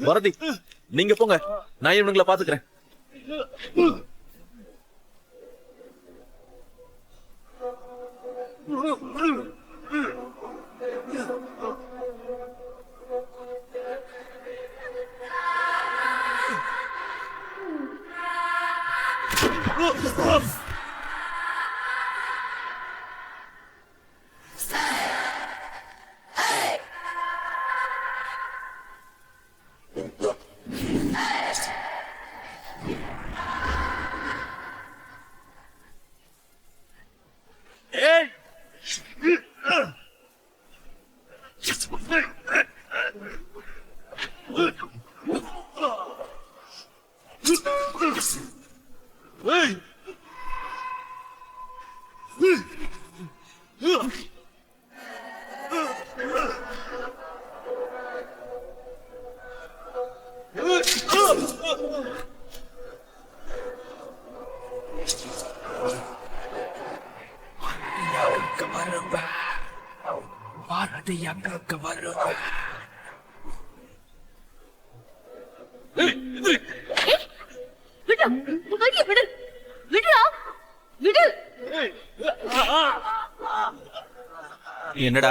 பாரதி, நீங்க போங்க, நான் இவனுங்களை பாத்துக்கிறேன். என்னடா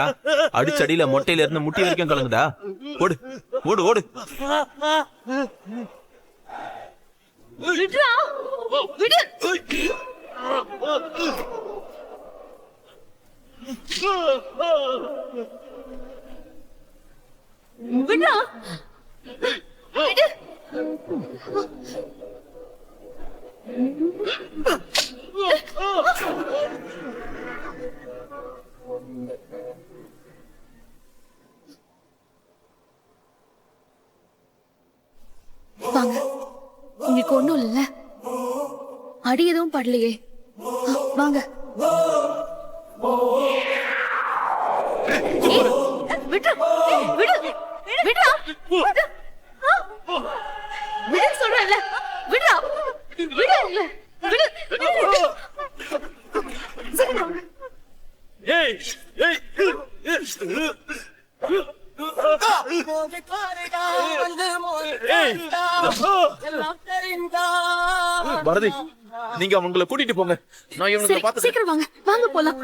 அடிச்சடியில மொட்டையில இருந்து முட்டி வரைக்கும் கலங்குதா? ஓடு ஓடு ஓடு. வாங்க, உங்களுக்கு ஒண்ணும் இல்ல, அடி எதுவும் படலையே. வாங்க. சொல்றேன்ல, விடுறா விடு. பாரதி, நீங்க அவங்களை கூட்டிட்டு போங்க, நான் இவங்களை பார்த்து. சீக்கிரம் வாங்க, வாங்க போலாம்.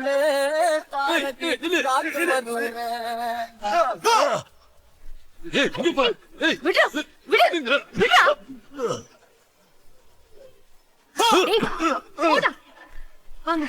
வாங்க.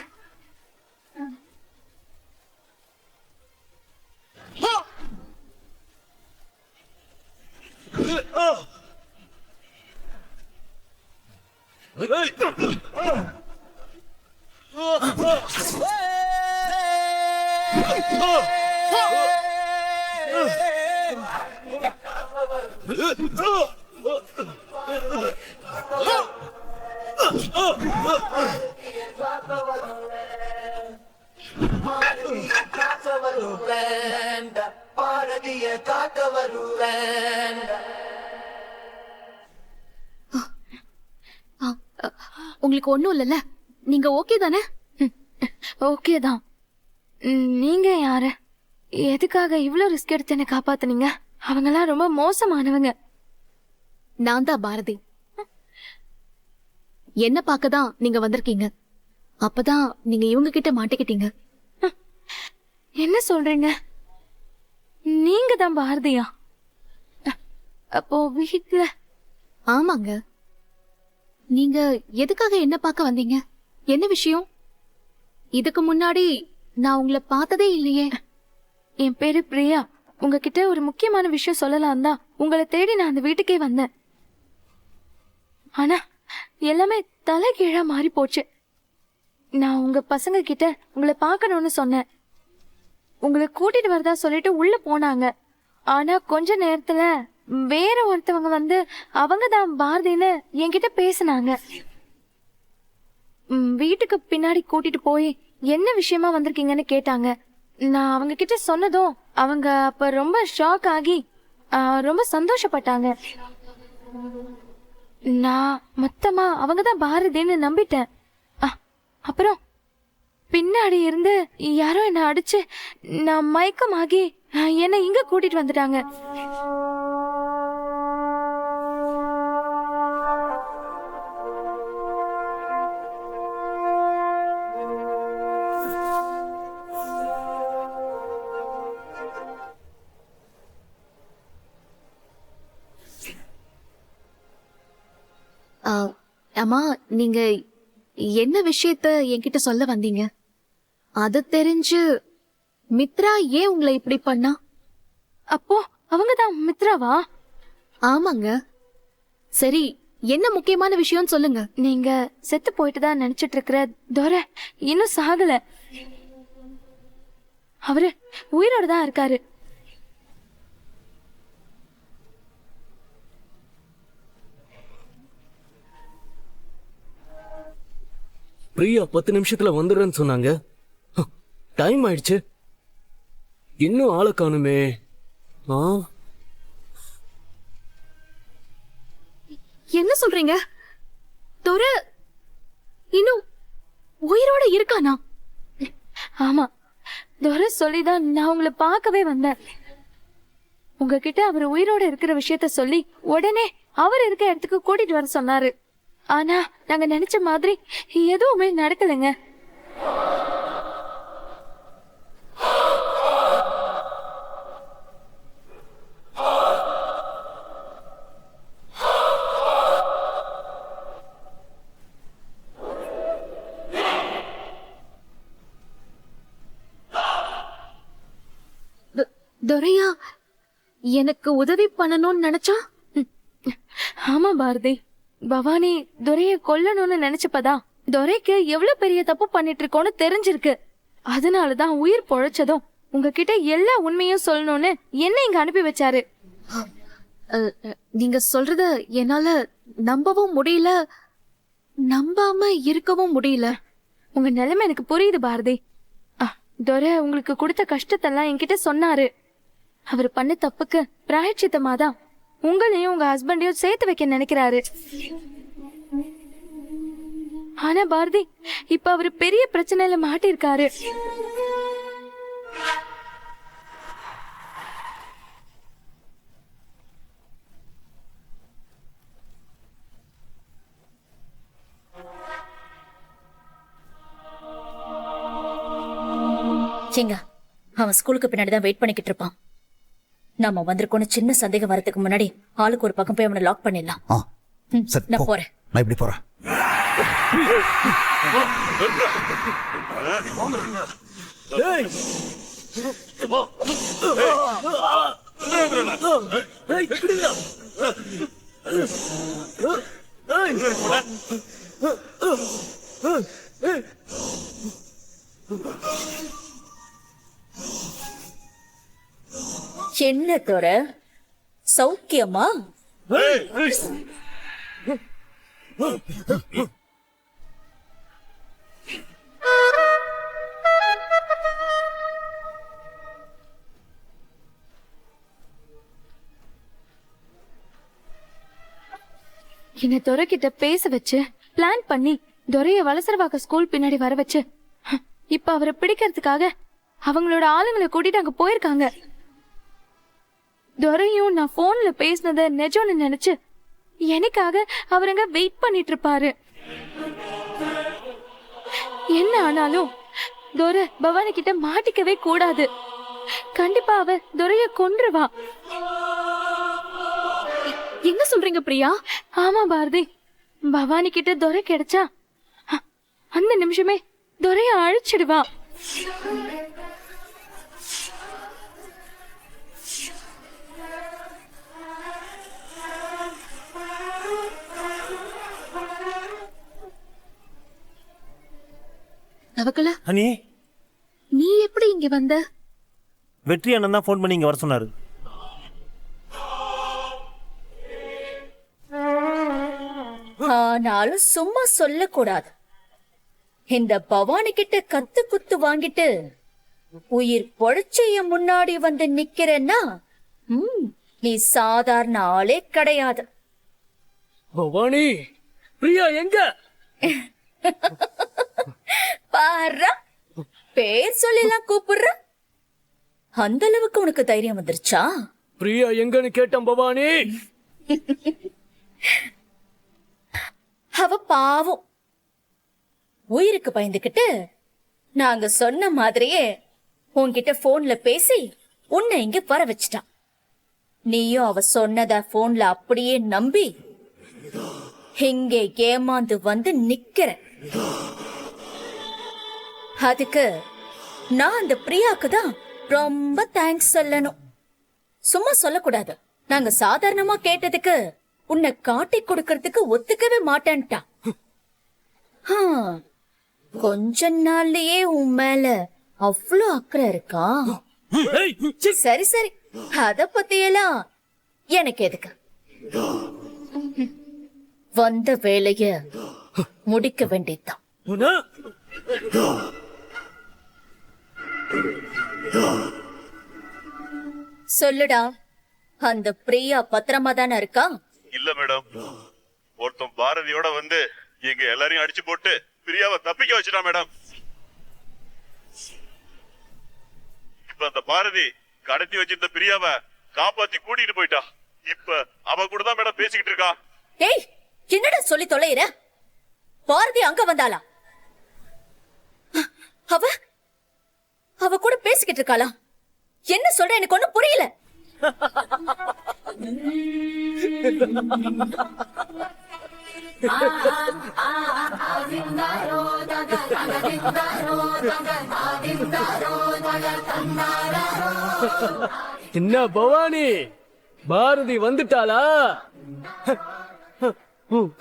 உங்களுக்கு ஒண்ணும் இல்லல்ல, நீங்க ஓகே தானே? ஓகே தான். நீங்க யாரு? எதுக்காக இவ்வளவு ரிஸ்க் எடுத்து என்ன காப்பாத்துனீங்க? அவங்கெல்லாம் ரொம்ப மோசமானவங்க. நான் தான் பாரதி. என்ன பார்க்கதான் நீங்க வந்திருக்கீங்க. அப்பதான் நீங்க இவங்க கிட்ட மாட்டிக்கிட்டீங்க. என்ன சொல்றீங்க? நீங்க தான் பாரதியா? அப்போ வீட்டுல? ஆமாங்க. நீங்க எதுக்காக என்ன பார்க்க வந்தீங்க? என்ன விஷயம்? இதுக்கு முன்னாடி நான் உங்களை பார்த்ததே இல்லையே. என் பேரு பிரியா. உங்ககிட்ட ஒரு முக்கியமான விஷயம் சொல்லலாம் தான் உங்களை தேடி நான் அந்த வீட்டுக்கே வந்தேன். ஆனா எல்லாமே தலைகீழா மாறி போச்சு. நான் உங்க பசங்க கிட்ட உங்களை பார்க்கணும்னு சொன்னேன். உங்களை கூட்டிட்டு வரதா சொல்லிட்டு உள்ள போனாங்க. ஆனா கொஞ்ச நேரத்துல வேற ஒருத்தவங்க வந்து அவங்க தான் பாரதின்னு என்கிட்ட பேசினாங்க. வீட்டுக்கு பின்னாடி கூட்டிட்டு போய் என்ன விஷயமா வந்திருக்கீங்கன்னு கேட்டாங்க. நான் அவங்க கிட்ட சொன்னதும் அவங்க அப்ப ரொம்ப ஷாக் ஆகி ரொம்ப சந்தோஷப்பட்டாங்க. நான் மொத்தமா அவங்கதான் பாரதின்னு நம்பிட்டேன். அப்புறம் பின்னாடி இருந்து யாரோ என்ன அடிச்சு நான் மயக்கமாகி என்ன இங்க கூட்டிட்டு வந்துட்டாங்க. அம்மா, நீங்க என்ன விஷயத்த என்கிட்ட சொல்ல வந்தீங்க? அது தெரிஞ்சு மித்ரா ஏன் உங்களை இப்படி பண்ணா? அப்போ அவங்கதான் மித்ராவா? ஆமாங்க. சரி, என்ன முக்கியமான விஷயம்னு சொல்லுங்க. நீங்க செத்து போயிட்டு தான் நினைச்சிட்டு இருக்கிற துரை இன்னும் சாகல. அவரு உயிரோட தான் இருக்காரு. பிரியா 10 நிமிஷத்துல வந்துடுறேன்னு சொன்னாங்க. டைம் ஆயிடுச்சு, இன்னும் ஆளை காணுமே. என்ன சொல்றீங்க? துரை இன்னும் உயிரோட இருக்கானா? ஆமா, துரை சொல்லிதான் நான் உங்களை பார்க்கவே வந்தேன். உங்ககிட்ட அவர் உயிரோட இருக்கிற விஷயத்த சொல்லி உடனே அவர் இருக்க இடத்துக்கு கூட்டிட்டு வர சொன்னாரு. ஆனா நாங்க நினைச்ச மாதிரி எதுவுமே நடக்கலைங்க. துரையா எனக்கு உதவி பண்ணணும்னு நினைச்சா? ஆமா பாரதி, பவானி துரைய கொல்லணும்னு நினைச்சப்பதான் துரைக்கு எவ்வளவு பெரிய தப்பு பண்ணிட்டு இருக்கோன்னு தெரிஞ்சிருக்கு. அதனாலதான் உயிர் பொழைச்சதும் உங்ககிட்ட எல்லா உண்மையும் சொல்லணும்னு என்ன இங்க அனுப்பி வச்சாரு. நீங்க சொல்றத என்னால நம்பவும் முடியல, நம்பாம இருக்கவும் முடியல. உங்க நிலைமை எனக்கு புரியுது பாரதி. துரை உங்களுக்கு கொடுத்த கஷ்டத்தெல்லாம் என்கிட்ட சொன்னாரு. அவர் பண்ண தப்புக்கு பிராயச்சித்தமாதான் உங்களையும் உங்க ஹஸ்பண்டையும் சேர்த்து வைக்க நினைக்கிறாரு. ஆனா பாரதி, இப்ப அவரு பெரிய பிரச்சனையில மாட்டிருக்காரு. ஏங்க, அவன் ஸ்கூலுக்கு பின்னாடிதான் வெயிட் பண்ணிக்கிட்டு இருப்பான். நாம வந்திருக்கோன்னு சின்ன சந்தேகம் வரதுக்கு முன்னாடி ஆளுக்கு ஒரு பக்கம் போய் அவனை லாக் பண்ணிடலாம். நான் போறேன். நான் இப்படி போறேன். என்ன தோற சௌக்கியமா? என்ன துரை கிட்ட பேச வச்சு பிளான் பண்ணி துரைய வலசரவாக்க ஸ்கூல் பின்னாடி வர வச்சு இப்ப அவரை பிடிக்கிறதுக்காக அவங்களோட ஆளுங்களை கூட்டிட்டு அங்க போயிருக்காங்க. துரையும் நான் போன்ல பேசினத நிஜம்னு நினைச்சு எனக்காக அவருங்க வெயிட் பண்ணிட்டு இருப்பாரு. என்ன ஆனாலும் துரை பவானி கிட்ட மாட்டிக்கவே கூடாது. கண்டிப்பா அவ துரைய கொன்றுவா. என்ன சொல்றீங்க பிரியா? ஆமா பாரதி, பவானி கிட்ட துரை கிடைச்சா அந்த நிமிஷமே துரைய அழிச்சிடுவா. நவக்கல, அனி, நீ எப்படி இங்க வந்த? வெற்றி அண்ணன் தான் ஃபோன் பண்ணி இங்க வர சொன்னாரு. ஆனாலும் சும்மா சொல்லக்கூடாது. இந்த பவானி கிட்ட கத்து குத்து வாங்கிட்டு உயிர் பொழைச்சைய முன்னாடி வந்து நிக்கிறேன்னா நீ சாதாரண ஆளே கிடையாது. பவானி, பிரியா எங்க? பாரு, பேர் சொல்லலாம் கூப்பிடுற. அந்த அளவுக்கு உனக்கு தைரியம் வந்துருச்சா? பிரியா எங்கன்னு கேட்டேன் பவானி. அவ பாவம் உயிருக்கு பயந்துகிட்டு நாங்க சொன்ன மாதிரியே உன்கிட்ட போன்ல பேசி உன்னை இங்க வர வச்சிட்டான். நீயும் அவ சொன்னத போன்ல அப்படியே நம்பி இங்கே ஏமாந்து வந்து நிக்கிறேன். அதுக்கு நான் அந்த பிரியாக்கு தான் ரொம்ப தேங்க்ஸ் சொல்லணும். சும்மா சொல்லக்கூடாது. நாங்க சாதாரணமா கேட்டதுக்கு உன்னை காட்டி கொடுக்கறதுக்கு ஒத்துக்கவே மாட்டேன்ட்டா. கொஞ்ச நாள்லயே உன் மேல அவ்வளோ அக்கறை இருக்கா? சரி சரி, அத பத்தியெல்லாம் எனக்கு எதுக்கு? வந்த வேலைய முடிக்க வேண்டியதுதான். சொல்லுடா, அந்த பிரியா பத்திரமா தானே இருக்கா? இல்ல மேடம், ஒருத்தன் பாரதியோட வந்து எங்க எல்லாரையும் அடிச்சு போட்டு பிரியாவை தப்பிக்க வச்சுட்டான் மேடம். இப்ப அந்த பாரதி கடத்தி வச்சிருந்த பிரியாவை காப்பாத்தி கூட்டிட்டு போயிட்டா. இப்ப அவ கூட தான் மேடம் பேசிக்கிட்டு இருக்கா. ஏய், என்னடா சொல்லி தொலைற? பாரதி அங்க வந்தாளா? அவ அவ கூட பேசிக்கிட்டு இருக்காளா? என்ன சொல்ற? எனக்கு ஒண்ணும் புரியல. என்ன பவானி, பாரதி வந்துட்டாளா?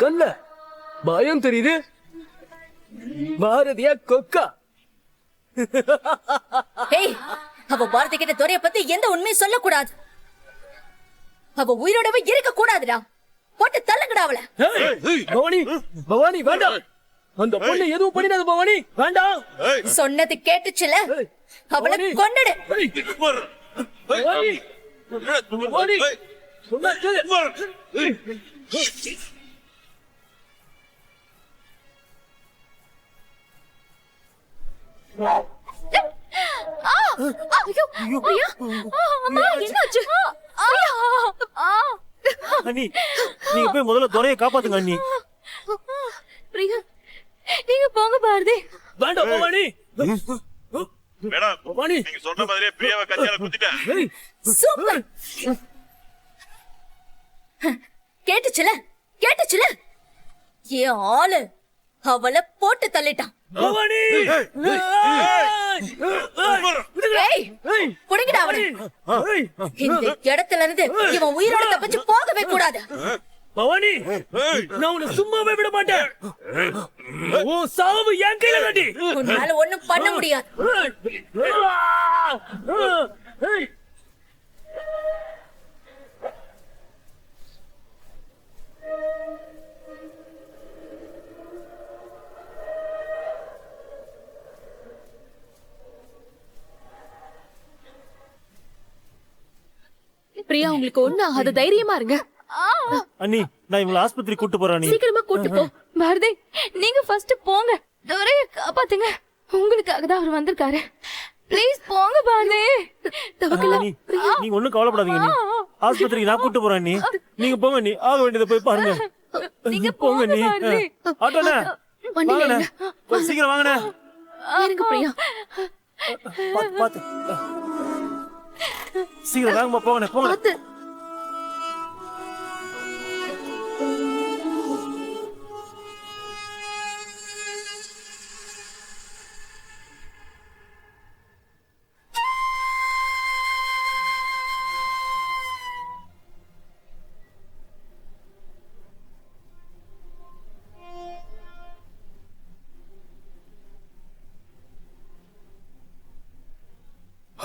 கண்ண பயம் தெரியுது. பாரதியா கொக்கா? ஏய், அவ பாரதி கிட்ட துறைய பத்தி எந்த உண்மையும் சொல்லக்கூடாது. அவ உயிரோடவே இருக்க கூடாதுடா. போட்டு தள்ளுங்கடா அவள. பவானி, பவானி வேண்டாம். அந்த பொண்ணு எதுவும் பண்ணிடாது பவானி, வேண்டாம். சொன்னது கேட்டுச்சுல, அவளை கொன்னுடு. பவானி, பவானி, சொன்னா கேளு. அண்ணி, நீங்க போய் முதல்ல துறையை காப்பாத்துங்க அண்ணி. பிரியா, நீங்க போங்க பாரதி. வேண்டாம் பவானி. மேடம், பவானி, நீங்க சொன்ன மாதிரியே பிரியாவை கத்தியால குத்திட்டேன். ஏய், சூப்பர். கேட்டுச்சுல, கேட்டுச்சுல. ஏன் ஆளு அவளை போட்டு தள்ளிட்டான். பவானி, ஏய், புடிங்கடா அவளை. இந்த இடத்துல இருந்து இவன் உயிரோட தப்பிச்சு போகவே கூடாது. பவானி, நான் உன்னை சும்மாவே விட மாட்டேன். உன் சாவு என் கையில தாண்டி. உன்னால ஒண்ணும் பண்ண முடியாது. பிரியா, உங்களுக்கு ஒண்ணு ஆகாது, தைரியமா இருங்க. அண்ணி, நான் இவங்களை ஆஸ்பத்திரி கூட்டு போறேன் அண்ணி. சீக்கிரமா கூட்டு போ. பாரதி, நீங்க ஃபர்ஸ்ட் போங்க. துரைய காப்பாத்துங்க. உங்களுக்காக தான் அவர் வந்திருக்காரு. ப்ளீஸ் போங்க பாரதி. அண்ணி, நீங்க ஒண்ணும் கவலைப்படாதீங்க அண்ணி. ஆஸ்பத்திரிக்கு நான் கூட்டு போறேன் அண்ணி. நீங்க போங்க அண்ணி, ஆக வேண்டியதை போய் பாருங்க. நீங்க போங்க அண்ணி. பாரதி. ஆட்டோண்ணே, வண்டியில வாங்கண்ணே, இருங்க. கொஞ்சம் சீக்கிரம் வாங்கண்ணே. இருங்க பிரியா. பாத்து பாத்து, சீக்கிரம் வாங்கம்மா, போங்கண்ணே போங்க. பார்த்து.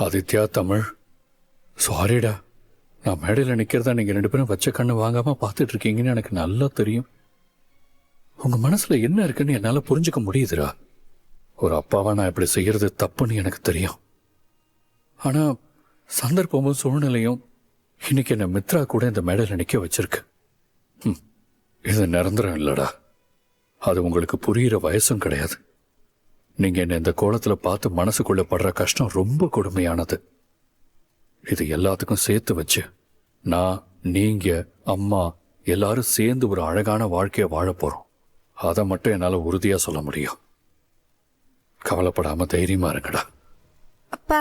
ஆதித்யா, தமிழ், சாரிடா. நான் மேடையில் நிற்கிறதா நீங்கள் 2 பேரும் வச்ச கண்ணு வாங்காமல் பார்த்துட்டு இருக்கீங்கன்னு எனக்கு நல்லா தெரியும். உங்கள் மனசில் என்ன இருக்குன்னு என்னால் புரிஞ்சுக்க முடியுதுடா. ஒரு அப்பாவா நான் இப்படி செய்கிறது தப்புன்னு எனக்கு தெரியும். ஆனால் சந்தர்ப்பமும் சூழ்நிலையும் இன்னைக்கு என்னை மித்ரா கூட இந்த மேடையில் நிற்க வச்சிருக்கு. இது நிரந்தரம் இல்லைடா. அது உங்களுக்கு புரிகிற வயசும் கிடையாது. நீங்க என்ன இந்த கோலத்தில் பார்த்து மனசுக்குள்ள படுற கஷ்டம் ரொம்ப கொடுமையானது. இது எல்லாத்துக்கும் சேர்த்து வச்சு நான், நீங்க, அம்மா எல்லாரும் சேர்ந்து ஒரு அழகான வாழ்க்கையை வாழ போறோம். அதை மட்டும் என்னால உறுதியா சொல்ல முடியும். கவலைப்படாம தைரியமா இருங்கடா. அப்பா,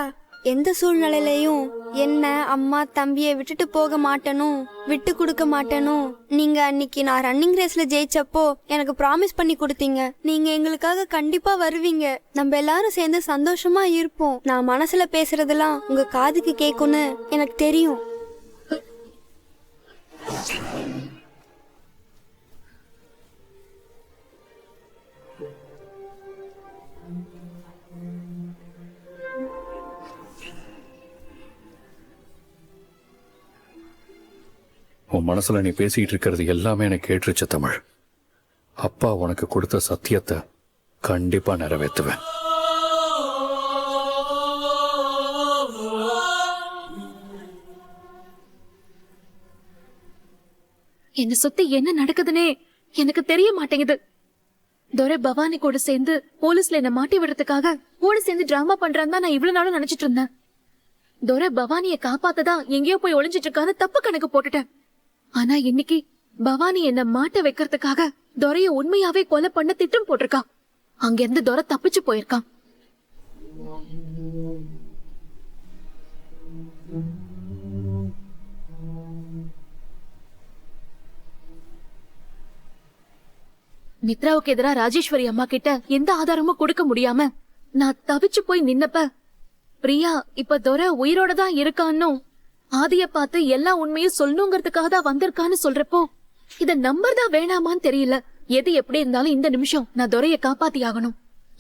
எந்த சூழ்நிலையிலையும் என்ன அம்மா தம்பியை விட்டுட்டு போக மாட்டேனும் விட்டு கொடுக்க மாட்டேனும். நீங்க அன்னைக்கு நான் ரன்னிங் ரேஸ்ல ஜெயிச்சப்போ எனக்கு ப்ராமிஸ் பண்ணி கொடுத்தீங்க. நீங்க எங்களுக்காக கண்டிப்பா வருவீங்க. நம்ம எல்லாரும் சேர்ந்து சந்தோஷமா இருப்போம். நான் மனசுல பேசுறதெல்லாம் உங்க காதுக்கு கேட்கும்னு எனக்கு தெரியும். உன் மனசுல நீ பேசிட்டு இருக்கிறது எல்லாமே எனக்கு கேட்டுருச்சு தமிழ். அப்பா உனக்கு கொடுத்த சத்தியத்தை கண்டிப்பா நிறைவேற்றுவேன். என்ன சுத்தி என்ன நடக்குதுன்னே எனக்கு தெரிய மாட்டேங்குது. துரை பவானி கூட சேர்ந்து போலீஸ்ல என்ன மாட்டி விடுறதுக்காக கூட சேர்ந்து டிராமா பண்றான்னு தான் நான் இவ்வளவு நாளும் நினைச்சிட்டு இருந்தேன். துரை பவானிய காப்பாத்ததா எங்கேயோ போய் ஒளிஞ்சிட்டு இருக்கான்னு தப்பு கணக்கு போட்டுட்டேன். ஆனா இன்னைக்கு பவானி என்ன மாட்ட வைக்கிறதுக்காக துரைய உண்மையாவே கொலை பண்ண திட்டம் போட்டிருக்கான். அங்கிருந்து துரை தப்பிச்சு போயிருக்கான். மித்ராவுக்கு எதிரா ராஜேஸ்வரி அம்மா கிட்ட எந்த ஆதாரமும் கொடுக்க முடியாம நான் தவிச்சு போய் நின்னப்ப பிரியா இப்ப துரை உயிரோட தான் இருக்கான்னு ஆதிய பார்த்து எல்லா உண்மையும் சொல்லணுங்கிறதுக்காக தான் வந்திருக்கான்னு சொல்றப்போ இத நம்பர்தா வேணாமான்னு தெரியல. எது எப்படி இருந்தாலும் இந்த நிமிஷம் நான் துரைய காப்பாத்தி ஆகணும்.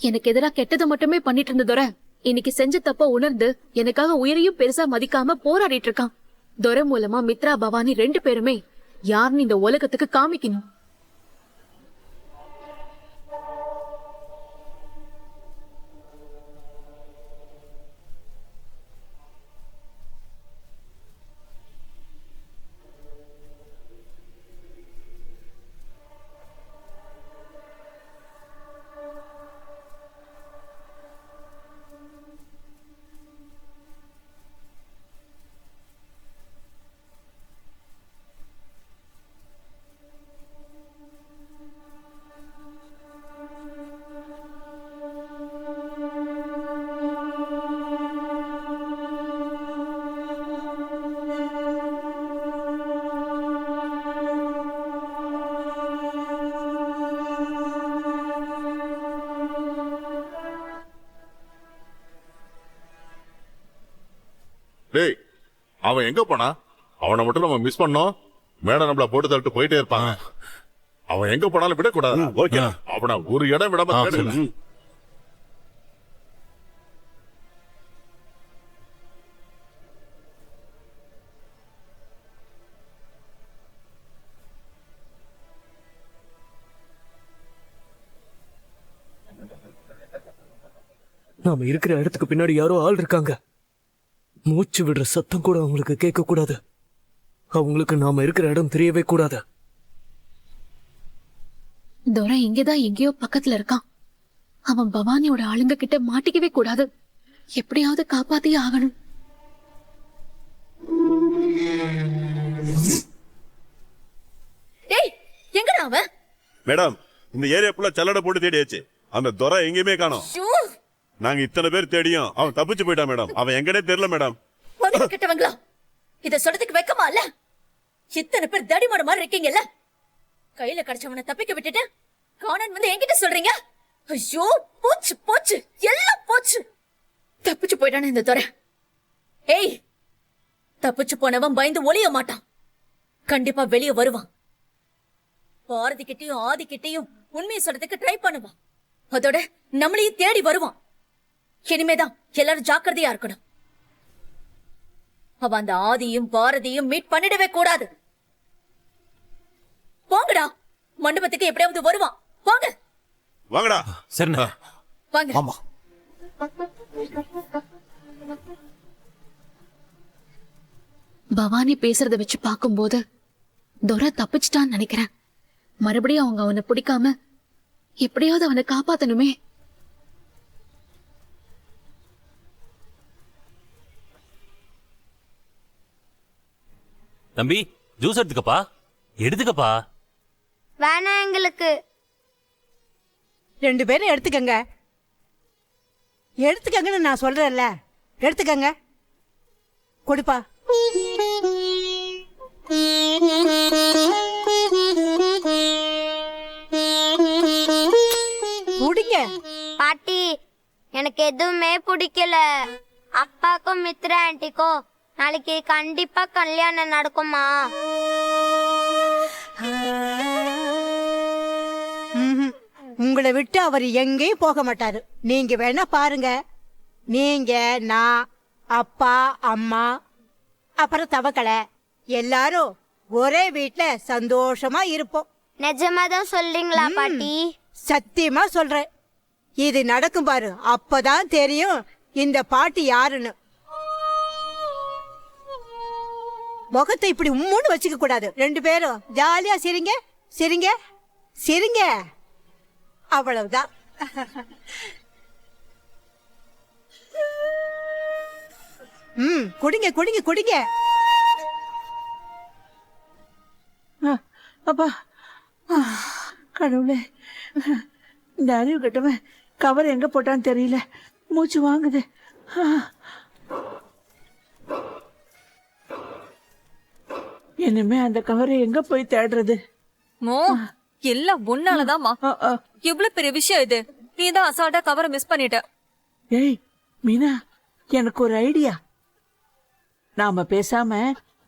எனக்கு எதிரா கெட்டதை மட்டுமே பண்ணிட்டு இருந்த துரை இன்னைக்கு செஞ்ச தப்ப உணர்ந்து எனக்காக உயிரையும் பெருசா மதிக்காம போராடிட்டு இருக்கான். துரை மூலமா மித்ரா பவானி 2 பேருமே யாருன்னு இந்த உலகத்துக்கு காமிக்கணும். டேய், அவன் எங்க போனா? அவனை மட்டும் நம்ம மிஸ் பண்ணோம். மேடம் நம்மள போட்டு தள்ளிட்டு போயிட்டே இருப்பாங்க. அவன் எங்க போனாலும் விடக்கூடாது. ஓகே, அவனை ஒரு இடம் விடாம தேடு. நாம இருக்கிற இடத்துக்கு பின்னாடி யாரோ ஆள் இருக்காங்க. மூச்சு விடுற சத்தம் கூட அவங்களுக்கு கேட்க கூடாது. அவங்களுக்கு நாம இருக்கிற இடம் தெரியவே கூடாது. துரை இங்கதான் எங்கேயோ பக்கத்துல இருக்கான். அவன் பவானியோட ஆளுங்க கிட்ட மாட்டிக்கவே கூடாது. எப்படியாவது காப்பாத்தியே ஆகணும். டேய், எங்கடா அவன்? மேடம், இந்த ஏரியா ஃபுல்லா சல்லடை போட்டு தேடியாச்சு. அந்த துரை எங்கேயுமே காணோம். ஷூ, நாங்க இத்தனை பேர் தேடியும் அவன் தப்பிச்சு போயிட்டான் மேடம். அவன் எங்கனே தெரியல மேடம். முதல்ல கிட்டவங்களா இத சொல்றதுக்கு வெக்கமா இல்ல? இத்தனை பேர் தடிமாடு மாதிரி இருக்கீங்கல்ல. கையில கிடைச்சவனை தப்பிக்க விட்டுட்டு காணன் வந்து என்கிட்ட சொல்றீங்க? ஐயோ, போச்சு போச்சு, எல்லாம் போச்சு. தப்பிச்சு போயிட்டானே இந்த துரை. ஏய், தப்பிச்சு போனவன் பயந்து ஒளிய மாட்டான். கண்டிப்பா வெளியே வருவான். பாரதி கிட்டையும் ஆதி கிட்டையும் உண்மையை சொல்றதுக்கு ட்ரை பண்ணுவான். அதோட நம்மளையும் தேடி வருவான். இனிமேதான் எல்லாரும் ஜாக்கிரதையா இருக்கணும். அவ அந்த ஆதியும் பாரதியும் மீட் பண்ணிடவே கூடாது. போங்கடா, மண்டபத்துக்கு எப்படியாவது வருவான். போங்க. வாங்கடா. சரிண்ணா. வாங்க. ஆமா. பவானி பேசுறத வச்சு பாக்கும்போது துரை தப்பிச்சிட்டான்னு நினைக்கிறேன். மறுபடியும் அவங்க அவனை பிடிக்காம எப்படியாவது அவனை காப்பாத்தணுமே. தம்பி, ஜூஸ் எடுத்துக்கப்பா. எடுத்துக்கப்பா. வேணாம் எங்களுக்கு. 2 பேரும் எடுத்துக்கங்க. எடுத்துக்கங்கன்னு நான் சொல்றேன்ல. எடுத்துக்கங்க. கொடுப்பா. குடிங்க. பாட்டி எனக்கு எதுவுமே பிடிக்கல. அப்பாக்கும் மித்ரா ஆண்டிக்கும் நாளைக்கு கண்டிப்பா கல்யாணம் நடக்குமா? உங்களை விட்டு அவர் எங்கேயும் போக மாட்டாரு. நீங்க வேணா பாருங்க. நீங்க, நான், அப்பா, அம்மா, அப்புறம் தவக்கலை எல்லாரும் ஒரே வீட்ல சந்தோஷமா இருப்போம். நிஜமாதான் சொல்றீங்களா பாட்டி? சத்தியமா சொல்றேன். இது நடக்கும் பாரு, அப்பதான் தெரியும் இந்த பாட்டி யாருன்னு. முகத்தை இப்படி உம்முன்னு வச்சுக்க கூடாது. 2 பேரும் ஜாலியா சிரிங்க, சிரிங்க, சிரிங்க. அவ்வளவுதான். குடிங்க குடிங்க குடிங்க. அப்பா, கடவுளே, இந்த அறிவு கட்டவன் கவர் எங்க போட்டான்னு தெரியல. மூச்சு வாங்குது. இனிமே அந்த கவரை எங்க போய் தேடுறது? மோ எல்லாம் ஒன்னாலதாம்மா. எவ்வளவு பெரிய விஷயம் இது. நீதான் அசால்ட்டா கவரை மிஸ் பண்ணிட்ட. ஏய் மீனா, எனக்கு ஒரு ஐடியா. நாம பேசாம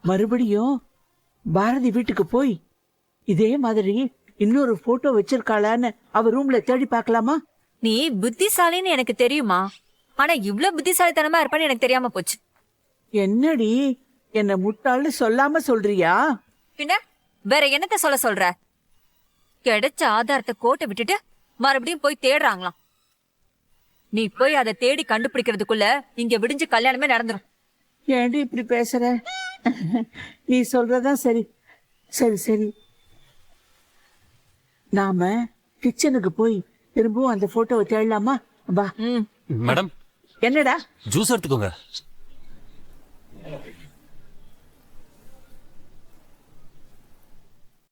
மறுபடியும் பாரதி வீட்டுக்கு போய் இதே மாதிரி இன்னொரு போட்டோ வச்சிருக்காளான்னு அவ ரூம்ல தேடி பார்க்கலாமா? நீ புத்திசாலின்னு எனக்கு தெரியுமா, ஆனா இவ்ளோ புத்திசாலித்தனமா இருப்பான்னு எனக்கு தெரியாம போச்சு. என்னடி என்ன முட்டாள்னு சொல்லாம சொல்றியா? பின்ன வேற என்னத்த சொல்ல சொல்ற? கிடைச்ச ஆதாரத்தை கோட்டை விட்டுட்டு மறுபடியும் போய் தேடுறாங்களாம். நீ போய் அதை தேடி கண்டுபிடிக்கிறதுக்குள்ள இங்க விடிஞ்சு கல்யாணமே நடந்துரும். ஏன்டி இப்படி பேசுற? நீ சொல்றதான் சரி. சரி சரி, நாம கிச்சனுக்கு போய் திரும்பவும் அந்த போட்டோவை தேடலாமா? வா. மேடம், என்னடா? ஜூஸ் எடுத்துக்கோங்க.